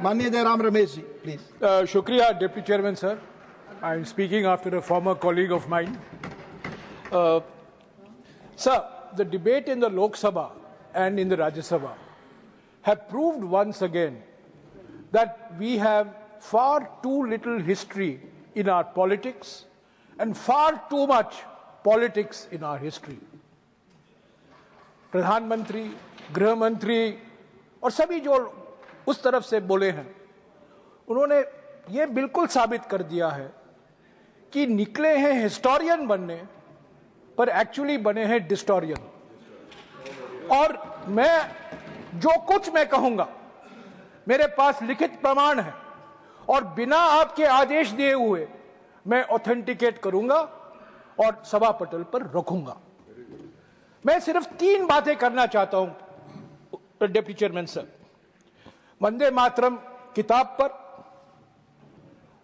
माननीय जयराम रमेश जी, प्लीज। शुक्रिया deputy chairman sir. I am speaking after a former colleague of mine. Sir, the debate in the Lok Sabha and in the Rajya Sabha have proved once again that we have far too little history in our politics and far too much politics in our history. प्रधानमंत्री, गृह मंत्री और सभी जो उस तरफ से बोले हैं, उन्होंने ये बिल्कुल साबित कर दिया है कि निकले हैं हिस्टोरियन बनने पर एक्चुअली बने हैं डिस्टोरियन। और मैं जो कुछ मैं कहूंगा मेरे पास लिखित प्रमाण है और बिना आपके आदेश दिए हुए मैं ऑथेंटिकेट करूंगा और सभा पटल पर रखूंगा। मैं सिर्फ 3 बातें करना चाहता हूं deputy chairman sir. Vande Mataram किताब पर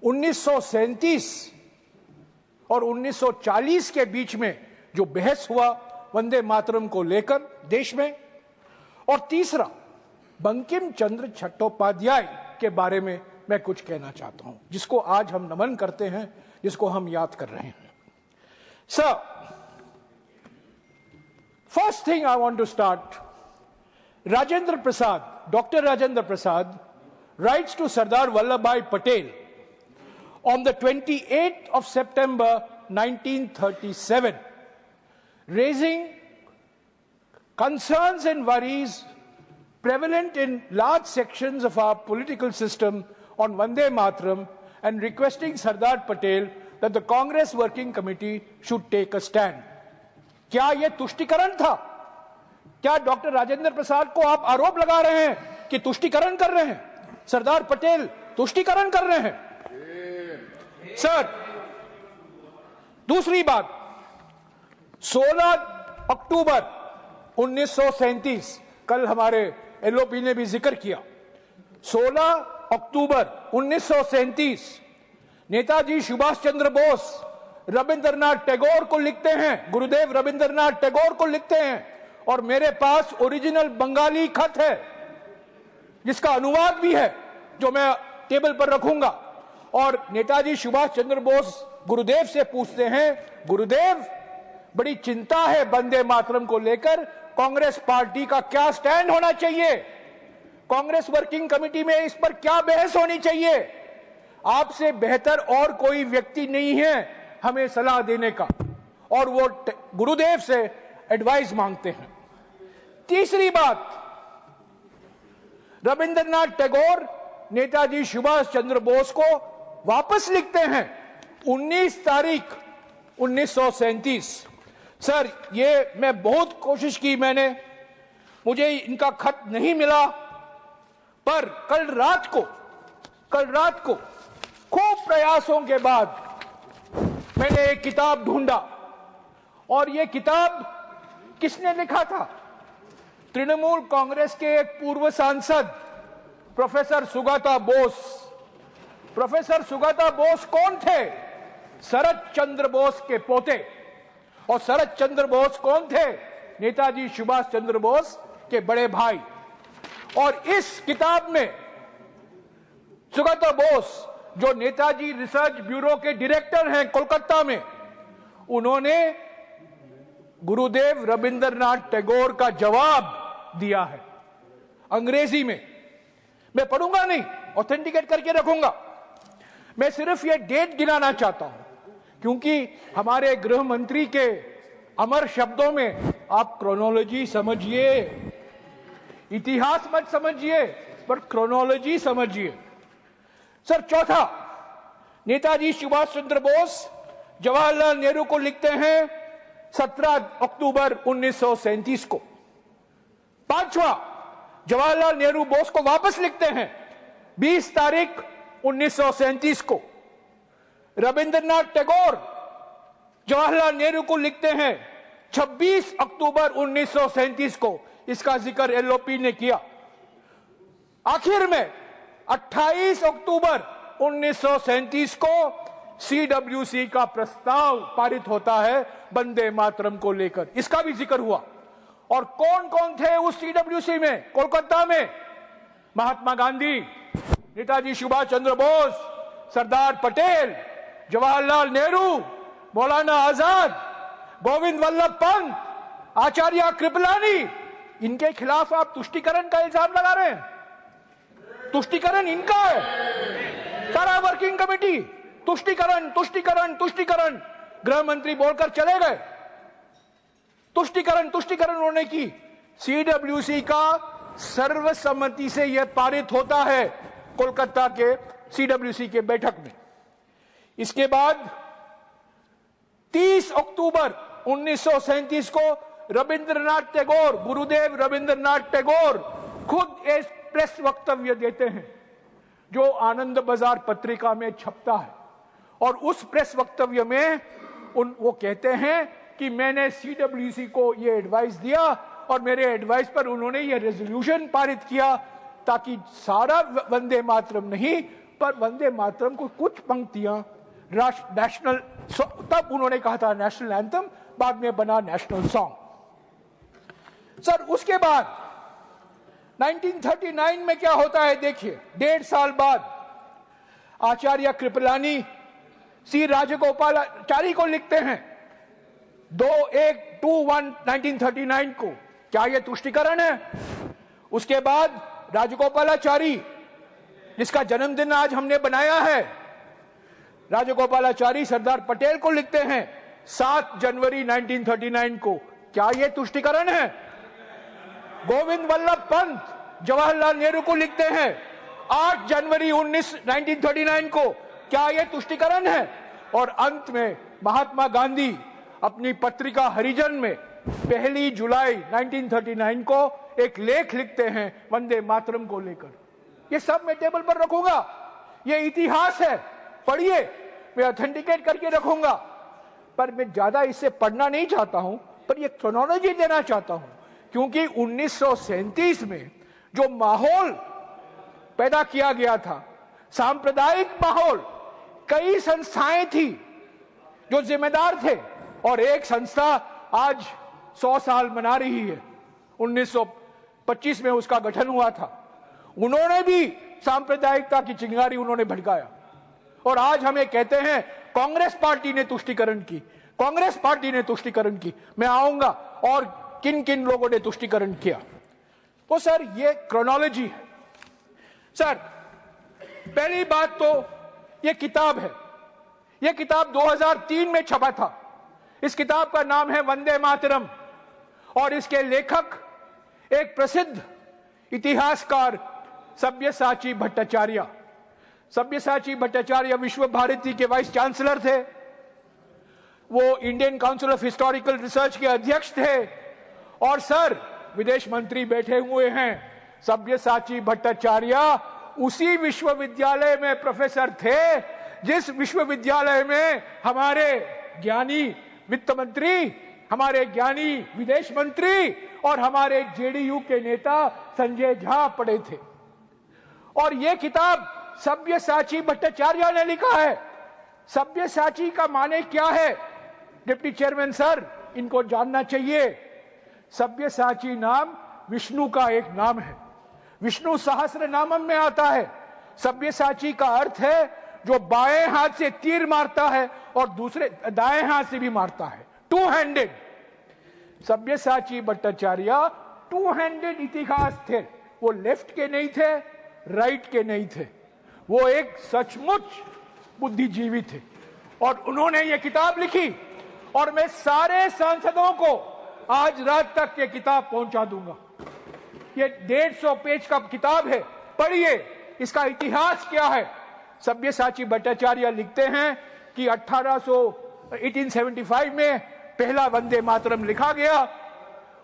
1937 और 1940 के बीच में जो बहस हुआ वंदे मातरम को लेकर देश में, और तीसरा बंकिम चंद्र चट्टोपाध्याय के बारे में मैं कुछ कहना चाहता हूं, जिसको आज हम नमन करते हैं, जिसको हम याद कर रहे हैं। Sir, first thing I want to start, Rajendra Prasad, Dr. Rajendra Prasad writes to Sardar Vallabhbhai Patel on the 28th of September 1937, raising concerns and worries prevalent in large sections of our political system on Vande Mataram and requesting Sardar Patel that the Congress Working Committee should take a stand. क्या यह तुष्टीकरण था? क्या doctor Rajendra Prasad को आप आरोप लगा रहे हैं कि तुष्टीकरण कर रहे हैं? सरदार पटेल तुष्टीकरण कर रहे हैं? सर, दूसरी बात, 16 अक्टूबर 1937, कल हमारे एलओपी ने भी जिक्र किया, 16 अक्टूबर 1937 नेताजी सुभाष चंद्र बोस रविंद्रनाथ टैगोर को लिखते हैं, गुरुदेव रविंद्रनाथ टैगोर को लिखते हैं, और मेरे पास ओरिजिनल बंगाली खत है जिसका अनुवाद भी है जो मैं टेबल पर रखूंगा। और नेताजी सुभाष चंद्र बोस गुरुदेव से पूछते हैं, गुरुदेव बड़ी चिंता है वंदे मातरम को लेकर, कांग्रेस पार्टी का क्या स्टैंड होना चाहिए, कांग्रेस वर्किंग कमेटी में इस पर क्या बहस होनी चाहिए? आपसे बेहतर और कोई व्यक्ति नहीं है हमें सलाह देने का, और वो गुरुदेव से एडवाइस मांगते हैं। तीसरी बात, रविंद्रनाथ टैगोर नेताजी सुभाष चंद्र बोस को वापस लिखते हैं 19 तारीख 1937। सर, ये मैं बहुत कोशिश की, मुझे इनका खत नहीं मिला, पर कल रात को खूब प्रयासों के बाद मैंने एक किताब ढूंढा, और ये किताब किसने लिखा था? तृणमूल कांग्रेस के एक पूर्व सांसद प्रोफेसर सुगाता बोस। प्रोफेसर सुगाता बोस कौन थे? शरद चंद्र बोस के पोते। और शरद चंद्र बोस कौन थे? नेताजी सुभाष चंद्र बोस के बड़े भाई। और इस किताब में सुगाता बोस, जो नेताजी रिसर्च ब्यूरो के डायरेक्टर हैं कोलकाता में, उन्होंने गुरुदेव रविंद्रनाथ टैगोर का जवाब दिया है अंग्रेजी में। मैं पढ़ूंगा नहीं, ऑथेंटिकेट करके रखूंगा। मैं सिर्फ ये डेट गिनाना चाहता हूं, क्योंकि हमारे गृह मंत्री के अमर शब्दों में आप क्रोनोलॉजी समझिए, इतिहास मत समझिए, पर क्रोनोलॉजी समझिए। सर, चौथा, नेताजी सुभाष चंद्र बोस जवाहरलाल नेहरू को लिखते हैं 17 अक्टूबर 1937 को। पांचवा, जवाहरलाल नेहरू बोस को वापस लिखते हैं 20 तारीख 1937 को। रविंद्रनाथ टैगोर जवाहरलाल नेहरू को लिखते हैं 26 अक्टूबर 1937 को। इसका जिक्र एलओपी ने किया। आखिर में 28 अक्टूबर 1937 को सीडब्ल्यूसी का प्रस्ताव पारित होता है वंदे मातरम को लेकर, इसका भी जिक्र हुआ। और कौन कौन थे उस सीडब्ल्यूसी में? कोलकाता में महात्मा गांधी, नेताजी सुभाष चंद्र बोस, सरदार पटेल, जवाहरलाल नेहरू, मौलाना आजाद, गोविंद वल्लभ पंत, आचार्य कृपलानी, इनके खिलाफ आप तुष्टीकरण का इल्जाम लगा रहे हैं। तुष्टीकरण इनका है। सारा वर्किंग कमेटी तुष्टीकरण तुष्टीकरण तुष्टीकरण, गृह मंत्री बोलकर चले गए। तुष्टीकरण तुष्टीकरण उन्होंने की। सीडब्ल्यूसी का सर्वसम्मति से यह पारित होता है कोलकाता के सीडब्ल्यूसी के बैठक में। इसके बाद 30 अक्टूबर 1937 को रविंद्रनाथ टैगोर, गुरुदेव रविंद्रनाथ टैगोर खुद एक प्रेस वक्तव्य देते हैं जो आनंद बाजार पत्रिका में छपता है। और उस प्रेस वक्तव्य में वो कहते हैं कि मैंने सीडब्ल्यूसी को ये एडवाइस दिया और मेरे एडवाइस पर उन्होंने ये रेजोल्यूशन पारित किया ताकि सारा वंदे मातरम नहीं पर वंदे मातरम को कुछ पंक्तियां नेशनल, तब उन्होंने कहा था नेशनल एंथम, बाद में बना नेशनल सॉन्ग। सर उसके बाद 1939 में क्या होता है देखिए। 1.5 साल बाद आचार्य कृपलानी सी राजगोपालाचारी को लिखते हैं 21/21/1939 को। क्या यह तुष्टीकरण है? उसके बाद राजगोपालाचारी, जिसका जन्मदिन आज हमने बनाया है, राजगोपालाचारी सरदार पटेल को लिखते हैं 7 जनवरी 1939 को। क्या यह तुष्टीकरण है? गोविंद वल्लभ पंत जवाहरलाल नेहरू को लिखते हैं 8 जनवरी 1939 को। क्या यह तुष्टीकरण है? और अंत में महात्मा गांधी अपनी पत्रिका हरिजन में 1 जुलाई 1939 को एक लेख लिखते हैं वंदे मातरम को लेकर। ये सब मैं टेबल पर रखूंगा, ये इतिहास है, पढ़िए, मैं ऑथेंटिकेट करके रखूंगा। पर मैं ज्यादा इससे पढ़ना नहीं चाहता हूं, पर ये क्रोनोलॉजी देना चाहता हूं क्योंकि 1937 में जो माहौल पैदा किया गया था, सांप्रदायिक माहौल, कई संस्थाएं थी जो जिम्मेदार थे और एक संस्था आज 100 साल मना रही है। 1925 में उसका गठन हुआ था। उन्होंने भी सांप्रदायिकता की चिंगारी उन्होंने भड़काया और आज हमें कहते हैं कांग्रेस पार्टी ने तुष्टीकरण की, कांग्रेस पार्टी ने तुष्टीकरण की। मैं आऊंगा और किन किन लोगों ने तुष्टीकरण किया। तो सर ये क्रोनोलॉजी है। सर पहली बात तो ये किताब है। ये किताब 2003 में छपा था। इस किताब का नाम है वंदे मातरम और इसके लेखक एक प्रसिद्ध इतिहासकार सब्यसाची भट्टाचार्य। सब्यसाची भट्टाचार्य विश्व भारती के वाइस चांसलर थे। वो Indian council of historical research के अध्यक्ष थे और सर विदेश मंत्री बैठे हुए हैं। सब्यसाची भट्टाचार्य उसी विश्वविद्यालय में प्रोफेसर थे जिस विश्वविद्यालय में हमारे ज्ञानी वित्त मंत्री, हमारे ज्ञानी विदेश मंत्री और हमारे जेडीयू के नेता संजय झा पढ़े थे। और यह किताब सब्यसाची भट्टाचार्य ने लिखा है। सब्यसाची का माने क्या है? डिप्टी चेयरमैन सर, इनको जानना चाहिए। सब्यसाची नाम विष्णु का एक नाम है, विष्णु सहस्त्र नामम में आता है। सब्यसाची का अर्थ है जो बाएं हाथ से तीर मारता है और दूसरे दाएं हाथ से भी मारता है, two handed. Sabyasachi Bhattacharya two handed इतिहास थे। वो लेफ्ट के नहीं थे, राइट के नहीं थे, वो एक सचमुच बुद्धिजीवी थे और उन्होंने ये किताब लिखी और मैं सारे सांसदों को आज रात तक ये किताब पहुंचा दूंगा। ये 150 पेज का किताब है, पढ़िए इसका इतिहास क्या है। सब्यसाची भट्टाचार्य लिखते हैं कि 1875 में पहला वंदे मातरम लिखा गया।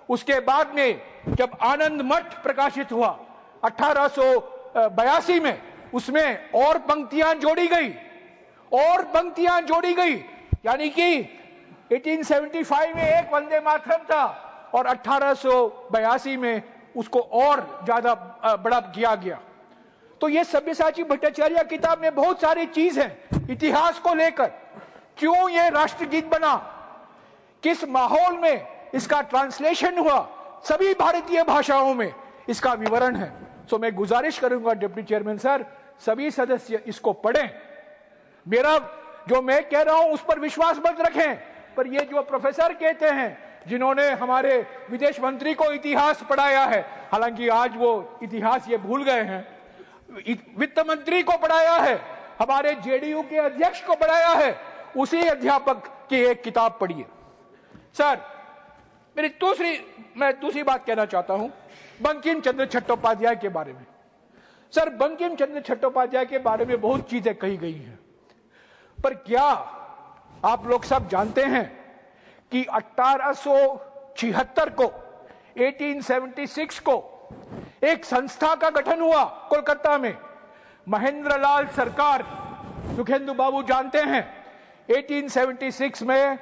उसके बाद में जब आनंद मठ प्रकाशित हुआ 1882 में, उसमें और पंक्तियां जोड़ी गई, और पंक्तियां जोड़ी गई, यानी कि 1875 में एक वंदे मातरम था और 1882 में उसको और ज्यादा बड़ा किया गया। तो ये सब्यसाची भट्टाचार्य किताब में बहुत सारी चीज है इतिहास को लेकर। क्यों ये राष्ट्रगीत बना, किस माहौल में इसका ट्रांसलेशन हुआ, सभी भारतीय भाषाओं में इसका विवरण है। सो मैं गुजारिश करूंगा डिप्टी चेयरमैन सर, सभी सदस्य इसको पढ़ें। मेरा जो मैं कह रहा हूं उस पर विश्वास मत रखें, पर ये जो प्रोफेसर कहते हैं जिन्होंने हमारे विदेश मंत्री को इतिहास पढ़ाया है, हालांकि आज वो इतिहास ये भूल गए हैं, वित्त मंत्री को पढ़ाया है, हमारे जेडीयू के अध्यक्ष को पढ़ाया है, उसी अध्यापक की एक किताब पढ़िए। सर, मैं दूसरी बात कहना चाहता हूं बंकिम चंद्र चट्टोपाध्याय के बारे में। सर, बंकिम चंद्र चट्टोपाध्याय के बारे में बहुत चीजें कही गई हैं, पर क्या आप लोग सब जानते हैं कि 1876 को 1876 को एक संस्था का गठन हुआ कोलकाता में, महेंद्रलाल सरकार, सुखेंदु बाबू जानते हैं, 1876 में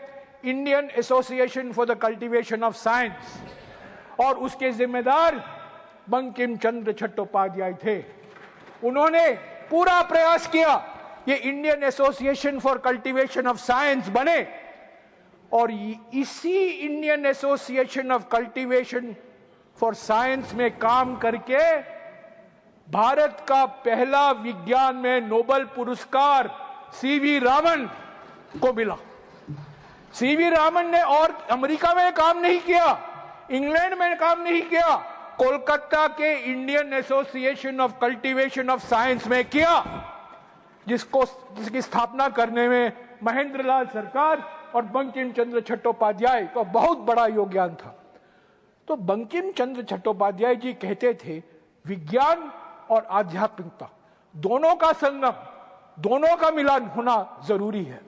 Indian association for the cultivation of science, और उसके जिम्मेदार बंकिम चंद्र चट्टोपाध्याय थे। उन्होंने पूरा प्रयास किया ये Indian association for cultivation of science बने, और इसी Indian association of cultivation for science में काम करके भारत का पहला विज्ञान में नोबेल पुरस्कार सीवी रामन को मिला। सीवी रामन ने और अमेरिका में काम नहीं किया, इंग्लैंड में काम नहीं किया, कोलकाता के Indian association of cultivation of science में किया, जिसकी स्थापना करने में महेंद्रलाल सरकार और बंकिम चंद्र चट्टोपाध्याय का बहुत बड़ा योगदान था। तो बंकिम चंद्र चट्टोपाध्याय जी कहते थे विज्ञान और आध्यात्मिकता दोनों का संगम, दोनों का मिलन होना जरूरी है।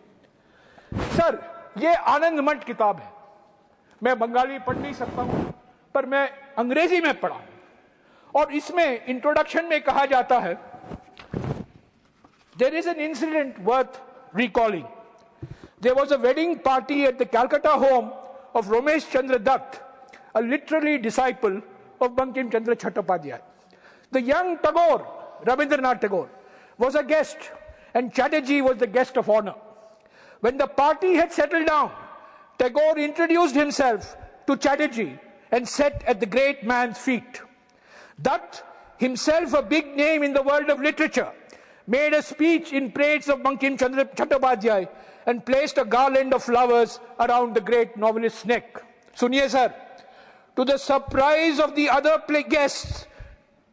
सर, ये आनंद मठ किताब है, मैं बंगाली पढ़ नहीं सकता हूं, पर मैं अंग्रेजी में पढ़ा हूं, और इसमें इंट्रोडक्शन में कहा जाता है, there is an incident worth recalling. There was a wedding party at the Calcutta home of Ramesh Chandra Dutt, a literary disciple of Bankim Chandra Chattopadhyay. The young Tagore, Rabindranath Tagore, was a guest, and Chatterjee was the guest of honor. When the party had settled down, Tagore introduced himself to Chatterjee and sat at the great man's feet. Dutt, himself a big name in the world of literature, made a speech in praise of Bankim Chandra Chattopadhyay and placed a garland of flowers around the great novelist's neck. Suniye sir, to the surprise of the other guests,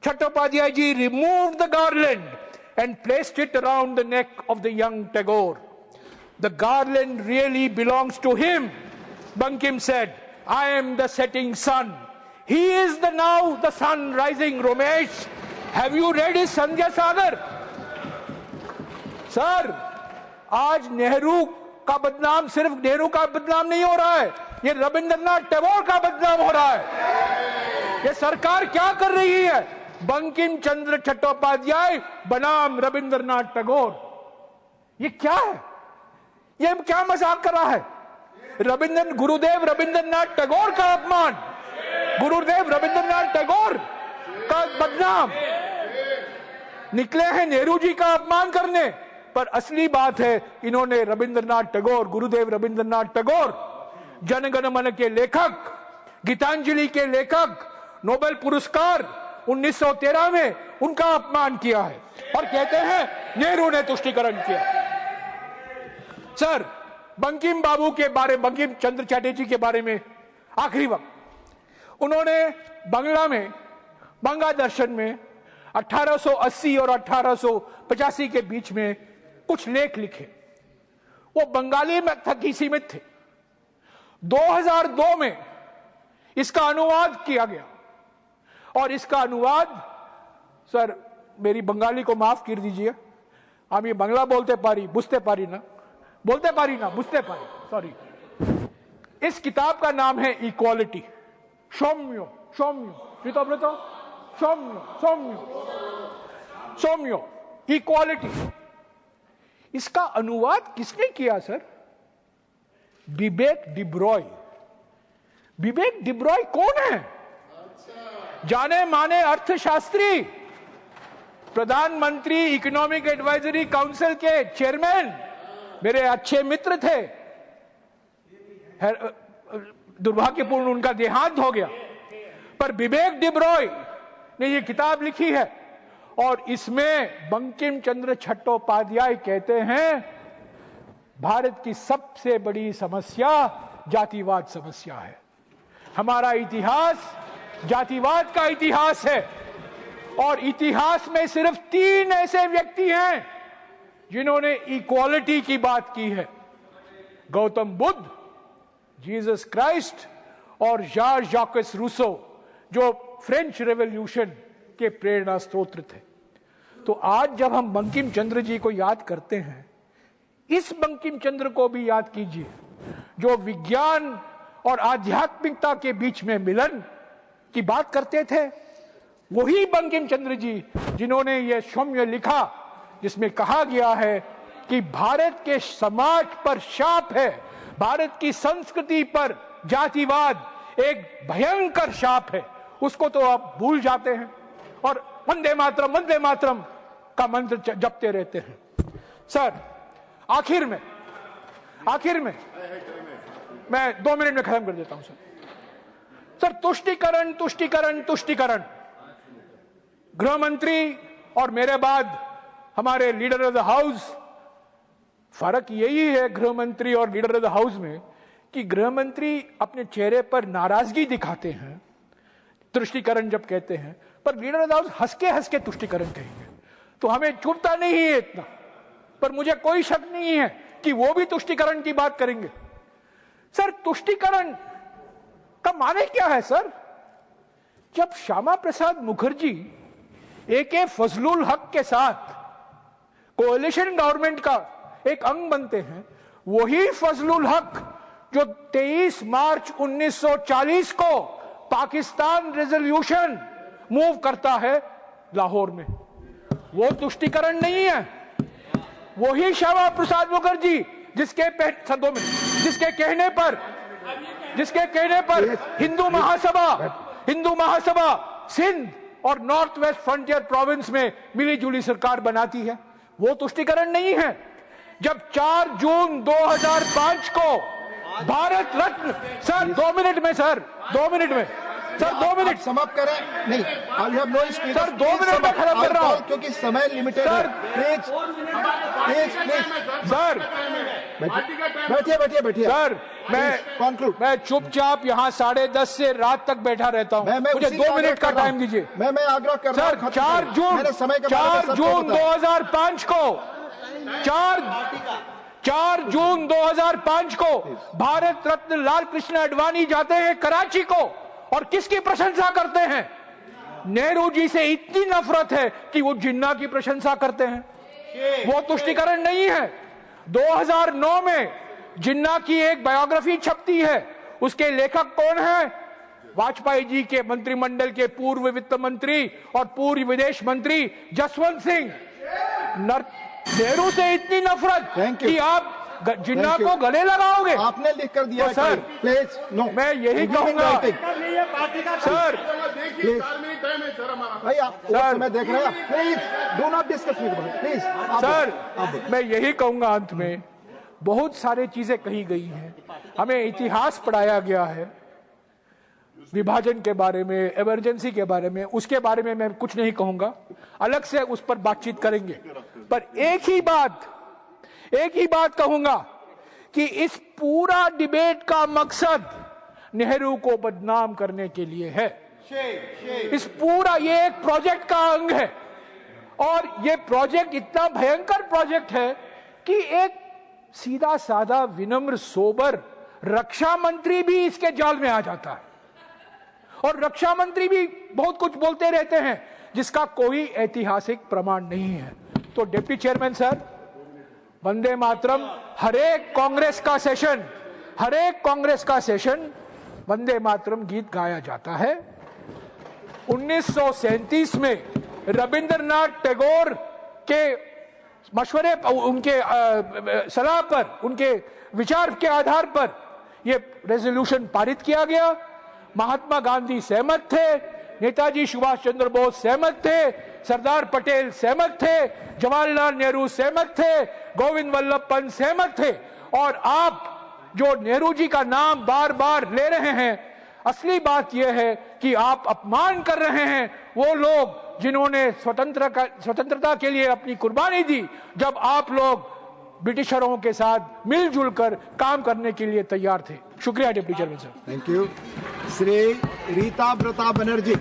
Chattopadhyay ji removed the garland and placed it around the neck of the young Tagore. The garland really belongs to him, Bankim said. I am the setting sun. He is now the sun rising, Ramesh. Have you read his Sandhya Sagar? Sir, आज नेहरू का बदनाम सिर्फ नेहरू का बदनाम नहीं हो रहा है, ये रविंद्रनाथ टैगोर का बदनाम हो रहा है। ये सरकार क्या कर रही है? बंकिम चंद्र चट्टोपाध्याय बनाम रविंद्रनाथ टैगोर, ये क्या है? ये क्या मजाक कर रहा है? गुरुदेव रविंद्रनाथ टैगोर का अपमान, गुरुदेव रविंद्रनाथ टैगोर का बदनाम, निकले हैं नेहरू जी का अपमान करने, पर असली बात है इन्होंने रविंद्रनाथ टैगोर, गुरुदेव रविंद्रनाथ टैगोर, जनगण मन के लेखक, गीतांजलि के लेखक, नोबेल पुरस्कार 1913 में उनका अपमान किया है, और कहते हैं नेहरू ने तुष्टीकरण किया। सर, बंकिम बाबू के बारे, बंकिम चंद्र चटर्जी के बारे में आखिरी वक्त, उन्होंने बंगला में, बंगा दर्शन में 1880 और 1885 के बीच में कुछ लेख लिखे। वो बंगाली में तक ही सीमित थे। 2002 में इसका अनुवाद किया गया, और इसका अनुवाद, सर मेरी बंगाली को माफ कर दीजिए, हम ये बंगला बोलते पारी बुझते पारी ना, बोलते पारी ना बुझते पारी, सॉरी। इस किताब का नाम है इक्वालिटी, सौम्यो, सौम्यो, सौम्यो, सौम्यो, सौम्यो, इक्वालिटी। इसका अनुवाद किसने किया सर? विवेक डिब्रॉय। विवेक डिब्रॉय कौन है? जाने माने अर्थशास्त्री, प्रधानमंत्री इकोनॉमिक एडवाइजरी काउंसिल के चेयरमैन, मेरे अच्छे मित्र थे। दुर्भाग्यपूर्ण उनका देहांत हो गया, पर विवेक डिब्रॉय ने ये किताब लिखी है, और इसमें बंकिम चंद्र चट्टोपाध्याय कहते हैं भारत की सबसे बड़ी समस्या जातिवाद समस्या है। हमारा इतिहास जातिवाद का इतिहास है और इतिहास में सिर्फ 3 ऐसे व्यक्ति हैं जिन्होंने इक्वालिटी की बात की है, गौतम बुद्ध, जीसस क्राइस्ट और जॉर्ज जैकस रूसो, जो फ्रेंच रेवोल्यूशन के प्रेरणा स्रोत थे। तो आज जब हम बंकिम चंद्र जी को याद करते हैं, इस बंकिम चंद्र को भी याद कीजिए जो विज्ञान और आध्यात्मिकता के बीच में मिलन की बात करते थे। वही बंकिम चंद्र जी जिन्होंने यह सौम्य लिखा जिसमें कहा गया है कि भारत के समाज पर शाप है, भारत की संस्कृति पर जातिवाद एक भयंकर शाप है। उसको तो आप भूल जाते हैं और वंदे मातरम का मंत्र जपते रहते हैं। सर, आखिर में मैं 2 मिनट में खत्म कर देता हूं। सर, तुष्टीकरण गृह मंत्री और मेरे बाद हमारे लीडर ऑफ द हाउस, फर्क यही है गृह मंत्री और लीडर ऑफ द हाउस में कि गृह मंत्री अपने चेहरे पर नाराजगी दिखाते हैं तुष्टीकरण जब कहते हैं, पर लीडर ऑफ द हाउस हंस के तुष्टीकरण कहेंगे। तो हमें चुभता नहीं है इतना, पर मुझे कोई शक नहीं है कि वो भी तुष्टीकरण की बात करेंगे। सर, तुष्टीकरण का माने क्या है सर? जब श्यामा प्रसाद मुखर्जी AK फजलुल हक के साथ कोalition गवर्नमेंट का एक अंग बनते हैं, वही फजलुल हक जो 23 मार्च 1940 को पाकिस्तान रेजोल्यूशन मूव करता है लाहौर में, वो तुष्टीकरण नहीं है। वही श्यामा प्रसाद मुखर्जी जिसके कहने पर हिंदू महासभा सिंध और नॉर्थ वेस्ट फ्रंटियर प्रोविंस में मिली जुली सरकार बनाती है, वो तुष्टीकरण नहीं है। जब 4 जून 2005 को भारत रत्न, सर 2 मिनट में सर 2 मिनट समाप्त करें। नहीं, I have no speech sir, 2 minute में खत्म कर रहा हूं क्योंकि समय लिमिटेड है। प्लीज सर, बैठिए सर, मैं चुपचाप यहाँ 10:30 से रात तक बैठा रहता हूँ। मुझे 2 मिनट का टाइम दीजिए। मैं आग्रह कर रहा हूं। 4 जून 2005 को 4 जून 2005 को भारत रत्न लाल कृष्ण आडवाणी जाते हैं कराची को और किसकी प्रशंसा करते हैं? नेहरू जी से इतनी नफरत है कि वो जिन्ना की प्रशंसा करते हैं। वो तुष्टीकरण नहीं है। 2009 में जिन्ना की एक बायोग्राफी छपती है, उसके लेखक कौन है? वाजपेयी जी के मंत्रिमंडल के पूर्व वित्त मंत्री और पूर्व विदेश मंत्री जसवंत सिंह। नेहरू से इतनी नफरत कि आप जिन्ना को गले लगाओगे। आपने लिख कर दिया तो सर, प्लीज नो, मैं यही कहूंगा सर, भाई आप समय देख रहे हैं, please do not discuss with me, please sir. मैं यही कहूंगा अंत में, बहुत सारी चीजें कही गई हैं, हमें इतिहास पढ़ाया गया है विभाजन के बारे में, इमरजेंसी के बारे में, उसके बारे में मैं कुछ नहीं कहूंगा, अलग से उस पर बातचीत करेंगे। पर एक ही बात कहूंगा कि इस पूरा डिबेट का मकसद नेहरू को बदनाम करने के लिए है। इस पूरा ये एक प्रोजेक्ट का अंग है और ये प्रोजेक्ट इतना भयंकर प्रोजेक्ट है कि एक सीधा साधा विनम्र सोबर रक्षा मंत्री भी इसके जाल में आ जाता है और रक्षा मंत्री भी बहुत कुछ बोलते रहते हैं जिसका कोई ऐतिहासिक प्रमाण नहीं है। तो deputy chairman sir, Vande Mataram हर एक कांग्रेस का सेशन वंदे मातरम गीत गाया जाता है। 1937 में रविंद्रनाथ टैगोर के मशवरे, उनके सलाह पर, उनके विचार के आधार पर यह रेजोल्यूशन पारित किया गया। महात्मा गांधी सहमत थे, नेताजी सुभाष चंद्र बोस सहमत थे, सरदार पटेल सहमत थे, जवाहरलाल नेहरू सहमत थे, गोविंद वल्लभ पंत सहमत थे। और आप जो नेहरू जी का नाम बार बार ले रहे हैं, असली बात यह है कि आप अपमान कर रहे हैं वो लोग जिन्होंने स्वतंत्रता के लिए अपनी कुर्बानी दी, जब आप लोग ब्रिटिशरों के साथ मिलजुल कर काम करने के लिए तैयार थे। शुक्रिया डिप्टी चेयरमैन साहब। Thank you. Shri Ritabrata Banerjee.